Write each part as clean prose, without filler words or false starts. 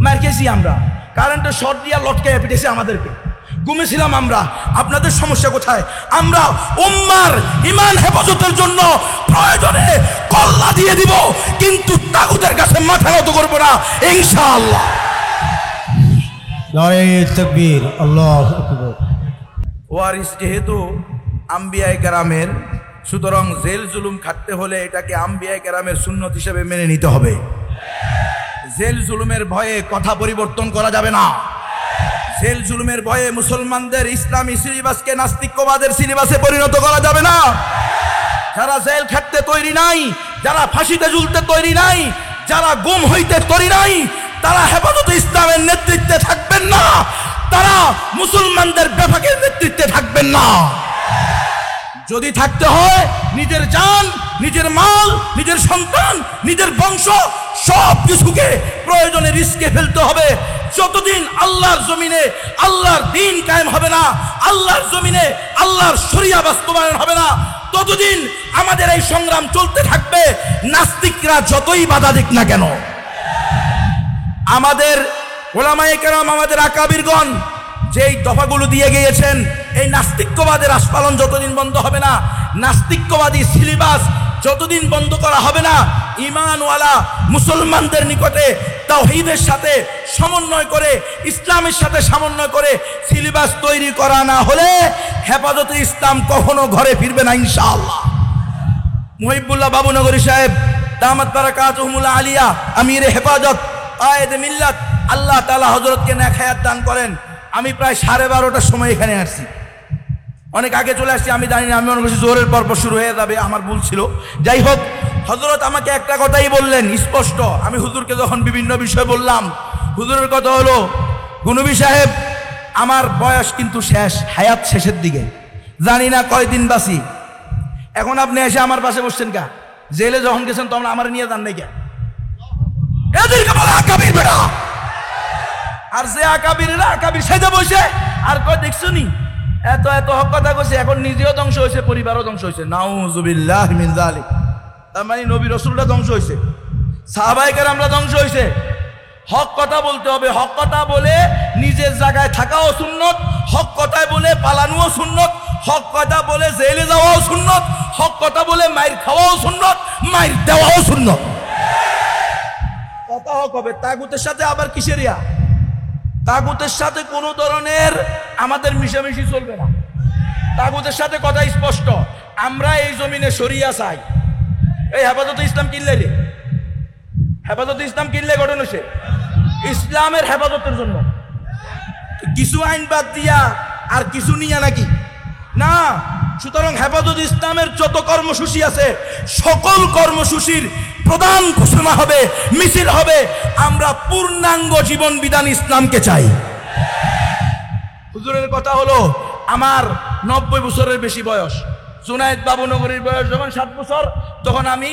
মার খেয়েছি আমরা, কারেন্টের শর্ট দিয়া লটকাইয়া পিটেছে আমাদেরকে, ঘুমেছিলাম আমরা। আপনাদের সমস্যা কোথায়? আমরা উম্মার ঈমান হেফাজতের জন্য প্রয়োজনে কল্লা দিয়ে দিব, কিন্তু তাগুতের কাছে মাথা নত করব না ইনশাআল্লাহ। নারে তাকবীর, আল্লাহু আকবার। ওয়ারিস যেহেতু আম্বিয়ায়ে কেরামের, সুতরাং জেল জুলুম খাটতে হলে এটাকে আম্বিয়ায়ে কেরামের সুন্নত হিসেবে মেনে নিতে হবে। জেল জুলুমের ভয়ে কথা পরিবর্তন করা যাবে না। জেল জুলুমের ভয়ে মুসলমানদের ইসলামী সিলেবাসকে নাস্তিক্যবাদের সিলেবাসে পরিণত করা যাবে না। যারা জেল খাটতে তৈরি নাই, যারা ফাঁসিতে ঝুলতে তৈরি নাই, যারা গুম হইতে তৈরি নাই, তারা হেফাজতে ইসলামের নেতৃত্বে থাকবেন না, তারা মুসলমানদের বেফাকের নেতৃত্বে থাকবেন না। যদি থাকতে হয় নিজের জান, নিজের মাল, নিজের সন্তান, নিজের বংশ সব কিছুকে প্রয়োজনে রিস্কে ফেলতে হবে। যতদিন আল্লাহর জমিনে আল্লাহর দ্বীন কায়েম হবে না, আল্লাহর জমিনে আল্লাহর শরিয়া বাস্তবায়ন হবে না, ততদিন আমাদের এই সংগ্রাম চলতে থাকবে, নাস্তিকরা যতই বাধা দিক না কেন। আমাদের ওলামায়ে কেরাম, আমাদের আকাবিরগণ যেই দফাগুলো দিয়ে গিয়েছেন, এই নাস্তিক্যবাদের আস্ফালন যতদিন বন্ধ হবে না, নাস্তিক্যবাদী সিলেবাস যতদিন বন্ধ করা হবে না, ঈমানওয়ালা মুসলমানদের নিকটে তাওহীদের সাথে সমন্বয় করে, ইসলামের সাথে সমন্বয় করে সিলেবাস তৈরি করা না হলে হেফাজতে ইসলাম কখনো ঘরে ফিরবে না ইনশাআল্লাহ। মুহিবুল্লাহ বাবুনগরী সাহেব দামাত বারাকাতুহুল আলিয়া, আমিরে হেফাজত, কায়েদে মিল্লাত, আল্লাহ তাআলা হযরতকে নেক হায়াত দান করেন। আমি প্রায় 12:30টার সময় এখানে আসছি, অনেক আগে চলে আসছি, আমি জানি না, আমি মনে করছি জোহরের পর্ব শুরু হয়ে যাবে, আমার ভুল ছিল। যাই হোক, হযরত আমাকে একটা কথাই বললেন স্পষ্ট। আমি হুজুরকে যখন বিভিন্ন বিষয় বললাম, হুজুরের কথা হলো, গুনবী সাহেব আমার বয়স কিন্তু শেষ, হায়াত শেষের দিকে, জানি না কয়দিন বাঁচি। এখন আপনি এসে আমার পাশে বসছেন কা? জেলে যখন গেছেন তখন আমার নিয়ে যান নাই কে? এদেরকে বলে আকাবির বেটা। আর যে আকাবিরেরা আকাবির সেজে বসে আর কয় দেখছো নি এত এত হক কথা কইছে, এখন নিজেও ধ্বংস হয়েছে, পরিবারও ধ্বংস হয়েছে। নাউযুবিল্লাহ মিন যালিক। তার মানে নবী রাসূলরা ধ্বংস হয়েছে, সাহাবায়ে কেরামরা ধ্বংস হয়েছে। হক কথা বলতে হবে, হক কথা বলে নিজের জায়গায় থাকাও সুন্নত, হক কথায় বলে পালানোও সুন্নত, হক কথা বলে জেলে যাওয়াও সুন্নত, হক কথা বলে মাইর খাওয়াও সুন্নত, মাইর দেওয়াও সুন্নত। কথা হক হবে। তাগুতের সাথে আবার কিসের ইয়া? তাগুতের সাথে কোনো ধরনের আমাদের মিশামিশি চলবে না। তাগুতের সাথে কথা স্পষ্ট, আমরা এই জমিনে শরিয়া চাই। এই হেফাজতে ইসলাম কিনলে রে, হেফাজতে ইসলাম কিনলে গঠন হয়েছে ইসলামের হেফাজতের জন্য। কিছু আইন বাদ দিয়া আর কিছু নিয়া নাকি না। সুতরাং হেফাজত ইসলামের যত কর্মসূচি আছে, সকল কর্মসূচির প্রধান ঘোষণা হবে, মিছিল হবে, আমরা পূর্ণাঙ্গ জীবন বিধান ইসলামকে চাই। হুজুরের কথা হলো, আমার 90 বছরের বেশি বয়স। জুনায়েদ বাবুনগরীর বয়স যখন 7 বছর, তখন আমি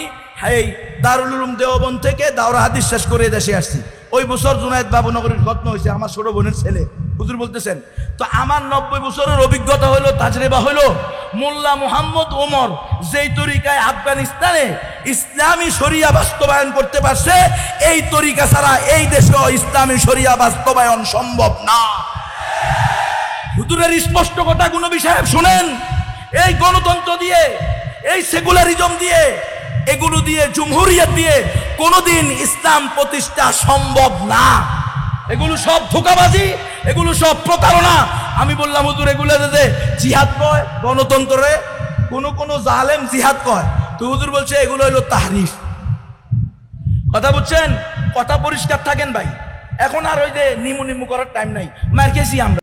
এই দারুল উলুম দেওবন্দ থেকে দাওরা হাদিস শেষ করে দেশে আসছি। ওই বছর জুনায়েদ বাবুনগরীর খতম হয়েছে, আমার ছোট বোনের ছেলে। হুজুর বলতেছেন, তো আমার 90 বছরের অভিজ্ঞতা হলো, তাজরিবা হলো, মোল্লা মুহাম্মদ ওমর যেই তরিকায় আফগানিস্তানে ইসলামী শরিয়া বাস্তবায়ন করতে পারছে, এই তরিকা ছাড়া এই দেশেও ইসলামী শরিয়া বাস্তবায়ন সম্ভব না। হুজুরের স্পষ্ট কথা গুনবী সাহেব শুনেন, এই গণতন্ত্র দিয়ে, এই সেকুলারিজম দিয়ে, এগুলো দিয়ে, জমহুরিয়ত দিয়ে কোনোদিন ইসলাম প্রতিষ্ঠা সম্ভব না। এগুলো সব ধোঁকাবাজি, এগুলো সব প্রতারণা। আমি বললাম, হুজুর এগুলো যে জিহাদ কয় গণতন্ত্রে, কোন জালেম জিহাদ কয়, তো হুজুর বলছে এগুলো হলো তাহরিফ। কথা বুঝছেন? কথা পরিষ্কার থাকেন ভাই। এখন আর ওই যে নিমু নিমু করার টাইম নাই, মার খেয়েছি আমরা।